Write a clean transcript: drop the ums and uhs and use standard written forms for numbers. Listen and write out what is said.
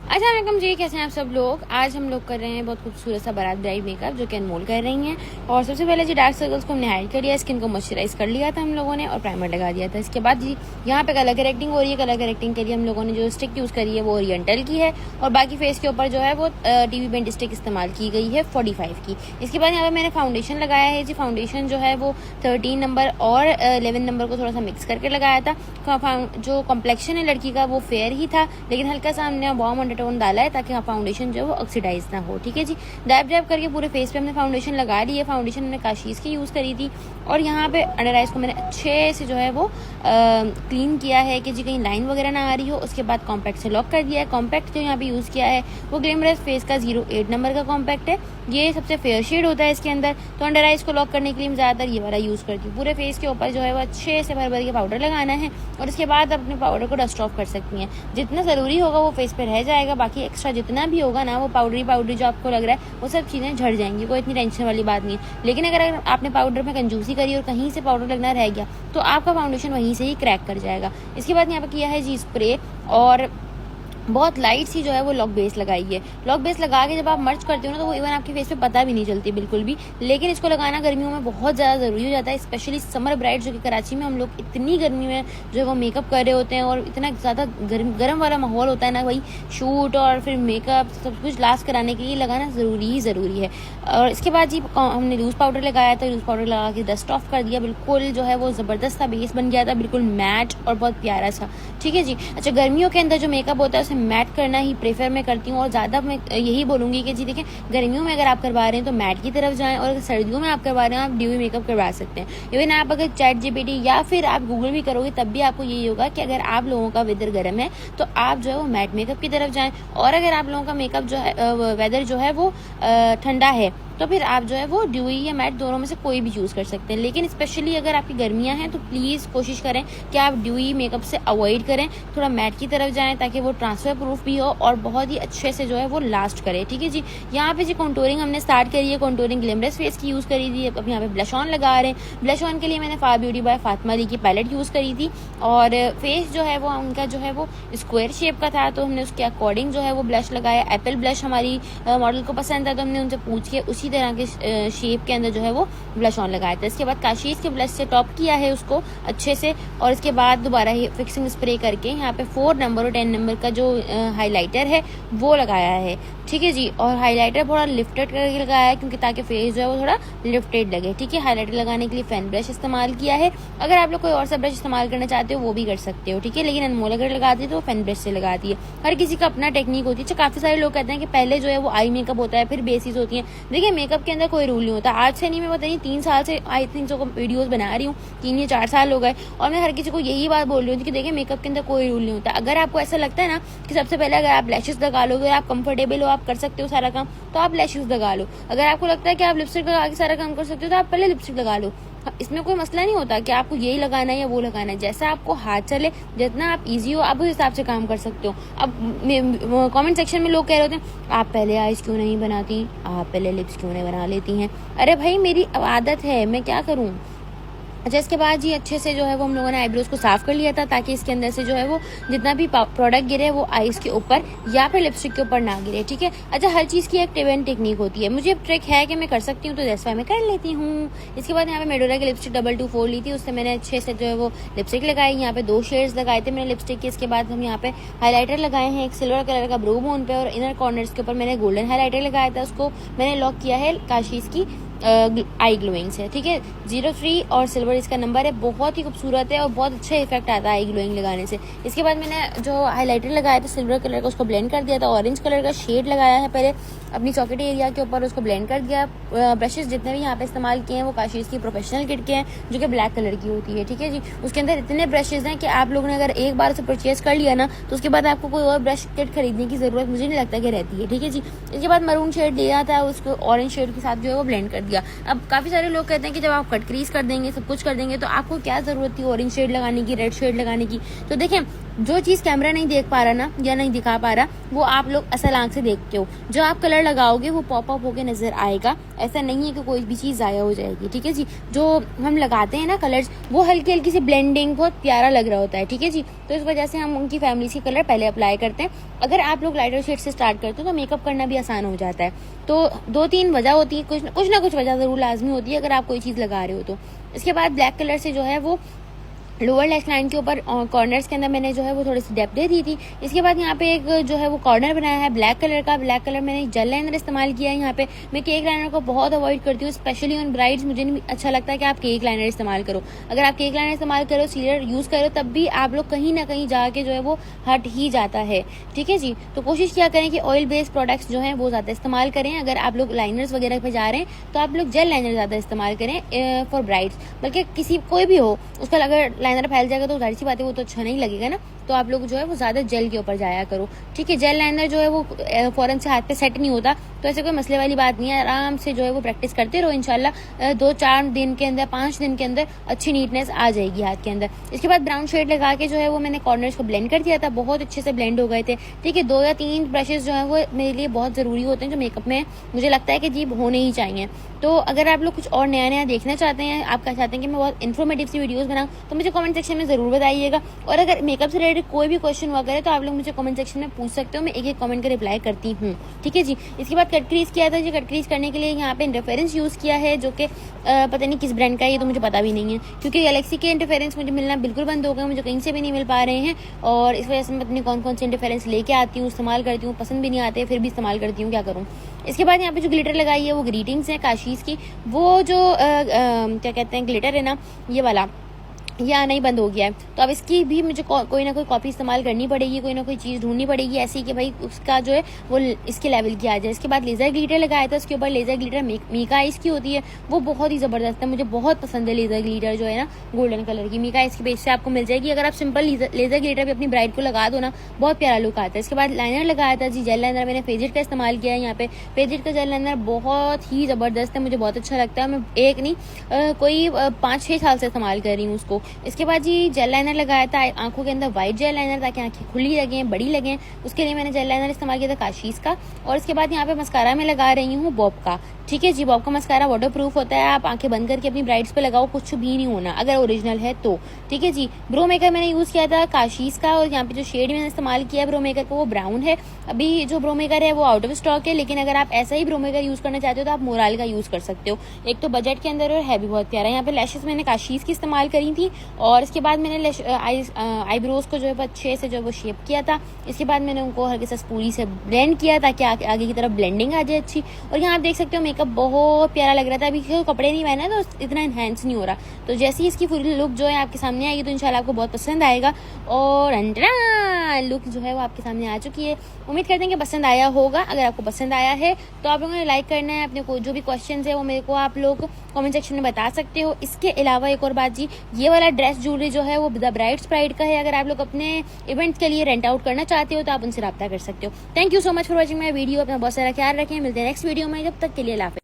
अस्सलाम जी, कैसे हैं आप सब लोग। आज हम लोग कर रहे हैं बहुत खूबसूरत सा बारात ब्राइड मेकअप जो कि अनमोल कर रही हैं। और सबसे पहले जी डार्क सर्कल्स को हमने हाइड कर लिया, स्किन को मॉइस्चराइज कर लिया था हम लोगों ने और प्राइमर लगा दिया था। इसके बाद जी यहाँ पे कलर करेक्टिंग हो रही है। कलर करेक्टिंग के लिए हम लोगों ने जो स्टिक यूज़ करी है वो ओरिएंटल की है और बाकी फेस के ऊपर जो है वो टीवी पेंट स्टिक इस्तेमाल की गई है 45 की। इसके बाद यहाँ पे मैंने फाउंडेशन लगाया है जी। फाउंडेशन जो है वो 13 नंबर और 11 नंबर को थोड़ा सा मिक्स करके लगाया था। जो कॉम्प्लेक्शन है लड़की का वो फेयर ही था, लेकिन हल्का सा हमने वार्म अंडरटोन डाला है ताकि फाउंडेशन जो है वो ऑक्सीडाइज ना हो। ठीक है जी, डैब डैब करके पूरे फेस पे हमने फाउंडेशन लगा ली है। फाउंडेशन हमने काशीज़ की यूज़ करी थी और यहाँ पे अंडर आइज को मैंने अच्छे से जो है वो क्लीन किया है कि जी कहीं लाइन वगैरह ना आ रही हो। उसके बाद कॉम्पैक्ट से लॉक कर दिया है। कॉम्पैक्ट जो यहाँ पे यूज़ किया है वो ग्लैमरस फेस का 08 नंबर का कॉम्पैक्ट है। ये सबसे फेयर शेड होता है इसके अंदर। तो अंडर आइज को लॉक करने के लिए मैं ज़्यादातर ये वाला यूज़ करती हूँ। पूरे फेस के ऊपर जो है वो अच्छे से भर भर के पाउडर लगाना है और इसके बाद अपने पाउडर को डस्ट ऑफ कर सकती हैं। जितना ज़रूरी होगा वो फेस पे रह जाएगा, बाकी एक्स्ट्रा जितना भी होगा ना वो पाउडरी जो आपको लग रहा है वो सब चीज़ें झड़ जाएंगी। कोई इतनी टेंशन वाली बात नहीं है। लेकिन अगर आपने पाउडर में कंजूसी करी और कहीं से पाउडर लगना रह गया तो आपका फाउंडेशन वहीं से ही क्रैक कर जाएगा। इसके बाद यहाँ पे किया है जी स्प्रे और बहुत लाइट सी जो है वो लॉक बेस लगाई है। लॉक बेस लगा के जब आप मर्च करते हो ना तो वो इवन आपके फेस पे पता भी नहीं चलती बिल्कुल भी। लेकिन इसको लगाना गर्मियों में बहुत ज़्यादा ज़रूरी हो जाता है, स्पेशली समर ब्राइड जो कि कराची में हम लोग इतनी गर्मी में जो है वो मेकअप कर रहे होते हैं और इतना ज़्यादा गर्म वाला माहौल होता है ना, वही शूट और फिर मेकअप सब कुछ लास्ट कराने के लिए लगाना ज़रूरी है। और इसके बाद जी हमने लूज़ पाउडर लगाया था। लूज़ पाउडर लगा के डस्ट ऑफ कर दिया। बिल्कुल जो है वो ज़बरदस्त सा बेस बन गया था, बिल्कुल मैट और बहुत प्यारा सा। ठीक है जी। अच्छा, गर्मियों के अंदर जो मेकअप होता है उसे मैट करना ही प्रेफर मैं करती हूँ और ज़्यादा मैं यही बोलूँगी कि जी देखें, गर्मियों में अगर आप करवा रहे हैं तो मैट की तरफ जाएं और अगर सर्दियों में आप करवा रहे हैं आप ड्यूई मेकअप करवा सकते हैं। इवन आप अगर ChatGPT या फिर आप गूगल भी करोगे तब भी आपको यही होगा कि अगर आप लोगों का वेदर गर्म है तो आप जो है वो मैट मेकअप की तरफ जाएं और अगर आप लोगों का मेकअप जो है वेदर जो है वो ठंडा है तो फिर आप जो है वो ड्यूई या मैट दोनों में से कोई भी यूज़ कर सकते हैं। लेकिन स्पेशली अगर आपकी गर्मियां हैं तो प्लीज़ कोशिश करें कि आप ड्यूई मेकअप से अवॉइड करें, थोड़ा मैट की तरफ जाएं ताकि वो ट्रांसफर प्रूफ भी हो और बहुत ही अच्छे से जो है वो लास्ट करे। ठीक है जी। यहाँ पे जी कॉन्टोरिंग हमने स्टार्ट करी है। कॉन्टोरिंग ग्लैमरस फेस की यूज़ करी थी। अब यहाँ पे ब्लश ऑन लगा रहे हैं। ब्लश ऑन के लिए मैंने फार ब्यूटी बाय फातिमा अली की पैलेट यूज़ करी थी और फेस जो है वो उनका जो है वो स्क्वायर शेप का था तो हमने उसके अकॉर्डिंग जो है वो ब्लश लगाया। एप्पल ब्लश हमारी मॉडल को पसंद था तो हमने उनसे पूछ के उसी तरह के शेप के अंदर जो है वो ब्लश ऑन लगाया था। इसके बाद काशीज़ के ब्लश से टॉप किया है उसको अच्छे से और इसके बाद दोबारा ही फिक्सिंग स्प्रे करके यहाँ पे 4 नंबर और 10 नंबर का जो हाइलाइटर है वो लगाया है। ठीक है जी। और हाइलाइटर थोड़ा लिफ्टेड करके लगाया है क्योंकि ताकि फेस जो है वो थोड़ा लिफ्टेड लगे। ठीक है। हाइलाइटर लगाने के लिए फैन ब्रश इस्तेमाल किया है। अगर आप लोग कोई और सा ब्रश इस्तेमाल करना चाहते हो वो भी कर सकते हो। ठीक है। लेकिन अनमोल अगर लगाती है तो फैन ब्रश से लगाती है। हर किसी का अपना टेक्निक होती है। अच्छा, काफ़ी सारे लोग कहते हैं कि पहले जो है वो आई मेकअप होता है फिर बेसिस होती है। देखिए, मेकअप के अंदर कोई रूल नहीं होता। आज से नहीं, मैं बताइए 3 साल से आई थिंक जो वीडियोज़ बना रही हूँ, 3 या 4 साल हो गए और मैं हर किसी को यही बात बोल रही हूँ कि देखिए मेकअप के अंदर कोई रूल नहीं होता। अगर आपको ऐसा लगता है ना कि सबसे पहले अगर आप लैशेस लगा लोगे, आप कंफर्टेबल हो, आप कर सकते हो सारा काम, तो आप लैशेस लगा लो। अगर आपको लगता है कि आप लिपस्टिक लगा के सारा काम कर सकते हो तो आप पहले लिपस्टिक लगा लो। इसमें कोई मसला नहीं होता कि आपको यही लगाना है या वो लगाना है। जैसा आपको हाथ चले, जितना आप इजी हो, आप उस हिसाब से काम कर सकते हो। अब कमेंट सेक्शन में लोग कह रहे होते हैं आप पहले आईज क्यों नहीं बनाती, आप पहले लिप्स क्यों नहीं बना लेती हैं। अरे भाई, मेरी आदत है, मैं क्या करूँ। अच्छा, इसके बाद जी अच्छे से जो है वो हम लोगों ने आईब्रोज को साफ कर लिया था ताकि इसके अंदर से जो है वो जितना भी प्रोडक्ट गिरे वो आईज के ऊपर या फिर लिपस्टिक के ऊपर ना गिरे। ठीक है। अच्छा, हर चीज़ की एक टेक्निक होती है। मुझे ट्रिक है कि मैं कर सकती हूँ तो जैसा मैं कर लेती हूँ। इसके बाद यहाँ पे मेडोरा की लिपस्टिक 224 ली थी, उससे मैंने अच्छे से जो है वो लिपस्टिक लगाई। यहाँ पे 2 शेड्स लगाए थे मैंने लिपस्टिक के। इसके बाद हम यहाँ पे हाईलाइटर लगाए हैं, एक सिल्वर कलर का ब्रू बोन पे और इनर कॉर्नर्स के ऊपर मैंने गोल्डन हाईलाइटर लगाया था। उसको मैंने लॉक किया है काशीज़ की आई ग्लोइंग से। ठीक है। 03 और सिल्वर इसका नंबर है। बहुत ही खूबसूरत है और बहुत अच्छा इफेक्ट आता है आई ग्लोइंग लगाने से। इसके बाद मैंने जो हाइलाइटर लगाया था सिल्वर कलर का, उसको ब्लेंड कर दिया था। ऑरेंज कलर का शेड लगाया है पहले अपनी सॉकेट एरिया के ऊपर, उसको ब्लेंड कर दिया। ब्रशेस जितने भी यहाँ पे इस्तेमाल किए हैं वो काशीज़ की प्रोफेशनल किट के हैं जो कि ब्लैक कलर की होती है। ठीक है जी। उसके अंदर इतने ब्रशेज हैं कि आप लोगों ने अगर एक बार उसे परचेज कर लिया ना तो उसके बाद आपको कोई और ब्रश किट खरीदने की जरूरत मुझे नहीं लगता कि रहती है। ठीक है जी। इसके बाद मरून शेड लिया था, उसको ऑरेंज शेड के साथ जो है वो ब्लेंड कर दिया। अब काफ़ी सारे लोग कहते हैं कि जब आप कट क्रीज कर देंगे, सब कुछ कर देंगे, तो आपको क्या ज़रूरत थी ऑरेंज शेड लगाने की, रेड शेड लगाने की। तो देखें, जो चीज़ कैमरा नहीं देख पा रहा ना या नहीं दिखा पा रहा, वो आप लोग असल आंख से देखते हो। जो आप कलर लगाओगे वो पॉप अप होके नजर आएगा। ऐसा नहीं है कि कोई भी चीज़ ज़ाया हो जाएगी, ठीक है जी। जो हम लगाते हैं ना कलर्स, वो हल्की हल्की सी ब्लेंडिंग बहुत प्यारा लग रहा होता है, ठीक है जी। तो इस वजह से हम उनकी फैमिली के कलर पहले अप्लाई करते हैं। अगर आप लोग लाइटर शेड से स्टार्ट करते हो तो मेकअप करना भी आसान हो जाता है। तो 2-3 वजह होती है, कुछ ना कुछ वजह ज़रूर लाजमी होती है अगर आप कोई चीज़ लगा रहे हो तो। इसके बाद ब्लैक कलर से जो है वो लोअर लैश लाइन के ऊपर कॉर्नर्स के अंदर मैंने जो है वो थोड़ी सी डेप्थ दे दी थी। इसके बाद यहाँ पे एक जो है वो कॉर्नर बनाया है ब्लैक कलर का। ब्लैक कलर मैंने जेल लाइनर इस्तेमाल किया है यहाँ पे। मैं केक लाइनर को बहुत अवॉइड करती हूँ, स्पेशली ऑन ब्राइड्स। मुझे नहीं अच्छा लगता है कि आप केक लाइनर इस्तेमाल करो। अगर आप केक लाइनर इस्तेमाल करो, सीलर यूज़ करो, तब भी आप लोग कहीं ना कहीं जाके जो है वो हट ही जाता है, ठीक है जी। तो कोशिश किया करें कि ऑयल बेस्ड प्रोडक्ट्स जो हैं वो ज़्यादा इस्तेमाल करें। अगर आप लोग लाइनर्स वगैरह पे जा रहे हैं तो आप लोग जेल लाइनर ज़्यादा इस्तेमाल करें फॉर ब्राइड्स। बल्कि किसी कोई भी हो, उसका अगर लाइनर फैल जाएगा तो सी बात है वो तो अच्छा नहीं लगेगा ना। तो आप लोग जो है वो ज़्यादा जेल के ऊपर जाया करो, ठीक है। जेल लाइनर जो है वो फौरन से हाथ पे सेट नहीं होता, तो ऐसे कोई मसले वाली बात नहीं है। आराम से जो है वो प्रैक्टिस करते रहो, इंशाल्लाह 2-4 दिन के अंदर, 5 दिन के अंदर अच्छी नीटनेस आ जाएगी हाथ के अंदर। इसके बाद ब्राउन शेड लगा के जो है वो मैंने कॉर्नर्स को ब्लेंड कर दिया था। बहुत अच्छे से ब्लेंड हो गए थे, ठीक है। 2 या 3 ब्रशेज जो है वो मेरे लिए बहुत ज़रूरी होते हैं, जो मेकअप में मुझे लगता है कि जी होने ही चाहिए। तो अगर आप लोग कुछ और नया नया देखना चाहते हैं, आप क्या चाहते हैं कि मैं बहुत इन्फॉर्मेटिव सी वीडियोस बनाऊं, तो मुझे कमेंट सेक्शन में ज़रूर बताइएगा। और अगर मेकअप से रिलेटेड कोई भी क्वेश्चन हुआ करे तो आप लोग मुझे कमेंट सेक्शन में पूछ सकते हो, मैं एक एक कमेंट का रिप्लाई करती हूँ, ठीक है जी। इसके बाद कट क्रीज किया था जी। कट क्रीज करने के लिए यहाँ पे इंटरफेरेंस यूज़ किया है, जो कि पता नहीं किस ब्रांड का है, ये तो मुझे पता भी नहीं है, क्योंकि गैलेक्सी के इंटरफेरेंस मुझे मिलना बिल्कुल बंद हो गए, मुझे कहीं से भी नहीं मिल पा रहे हैं। और इस वजह से मैं अपनी कौन कौन से इंटरफेरेंस लेके आती हूँ, इस्तेमाल करती हूँ, पसंद भी नहीं आते, फिर भी इस्तेमाल करती हूँ, क्या करूँ। इसके बाद यहाँ पे जो ग्लिटर लगाई है वो ग्रीटिंग्स है काशीज़ की। वो जो क्या कहते हैं ग्लिटर है ना, ये वाला, ये आना ही बंद हो गया है। तो अब इसकी भी मुझे कोई ना कोई कॉपी इस्तेमाल करनी पड़ेगी, कोई ना कोई चीज़ ढूंढनी पड़ेगी ऐसी कि भाई उसका जो है वो इसके लेवल की आ जाए। इसके बाद लेज़र ग्लिटर लगाया था, उसके ऊपर लेज़र ग्लिटर मीका आइस की होती है, वो बहुत ही ज़बरदस्त है, मुझे बहुत पसंद है लेज़र ग्लिटर जो है ना गोल्डन कलर की। मीका आइस की पेज से आपको मिल जाएगी। अगर आप सिंपल लेज़र ग्लिटर भी अपनी ब्राइड को लगा दो ना, बहुत प्यारा लुक आता है। इसके बाद लाइनर लगाया था जी, जेल लाइनर मैंने फेजेट का इस्तेमाल किया है। यहाँ पे फेजेट का जेल लाइनर बहुत ही ज़बरदस्त है, मुझे बहुत अच्छा लगता है। मैं एक नहीं कोई 5-6 साल से इस्तेमाल कर रही हूँ उसको। इसके बाद जी जेल लाइनर लगाया था आंखों के अंदर, वाइट जेल लाइनर, ताकि आंखें खुली लगें, बड़ी लगें। उसके लिए मैंने जेल लाइनर इस्तेमाल किया था काशीज़ का। और इसके बाद यहाँ पे मस्कारा में लगा रही हूँ बॉब का, ठीक है जी। बॉब का मस्कारा वाटर प्रूफ होता है, आप आंखें बंद करके अपनी ब्राइड्स पे लगाओ, कुछ भी नहीं होना अगर ओरिजिनल है तो, ठीक है जी। ब्रो मेकर मैंने यूज़ किया था काशीज़ का, और यहाँ पे जो शेड मैंने इस्तेमाल किया ब्रो मेकर को वो ब्राउन है। अभी जो ब्रो मेकर है वो आउट ऑफ स्टॉक है, लेकिन अगर आप ऐसा ही ब्रो मेकर यूज़ करना चाहते हो तो आप मोराल का यूज़ कर सकते हो। एक तो बजट के अंदर और है भी बहुत प्यारा। यहाँ पे लैशेस मैंने काशीज़ की इस्तेमाल करी थी। और इसके बाद मैंने आईब्रोज को जो है अच्छे से जो वो शेप किया था। इसके बाद मैंने उनको हल्के से पूरी से ब्लेंड किया ताकि आगे की तरफ ब्लेंडिंग आ जाए अच्छी। और यहाँ आप देख सकते हो मेकअप बहुत प्यारा लग रहा था। अभी कपड़े नहीं पहना तो इतना इनहेंस नहीं हो रहा, तो जैसे ही इसकी फुल लुक जो है आपके सामने आएगी तो इंशाल्लाह आपको बहुत पसंद आएगा। और लुक जो है वो आपके सामने आ चुकी है। उम्मीद करते हैं कि पसंद आया होगा। अगर आपको पसंद आया है तो आप लोगों ने लाइक करना है। अपने को जो भी क्वेश्चन है वो मेरे को आप लोग कमेंट सेक्शन में बता सकते हो। इसके अलावा एक और बात जी, ये वाला ड्रेस ज्वेलरी जो है वो द ब्राइड्स प्राइड का है। अगर आप लोग अपने इवेंट्स के लिए रेंट आउट करना चाहते हो तो आप उनसे रब्ता कर सकते हो। Thank you so much for watching my video. अपना बहुत सारा ख्याल रखें, मिलते हैं नेक्स्ट वीडियो में। जब तक के लिए लाफे।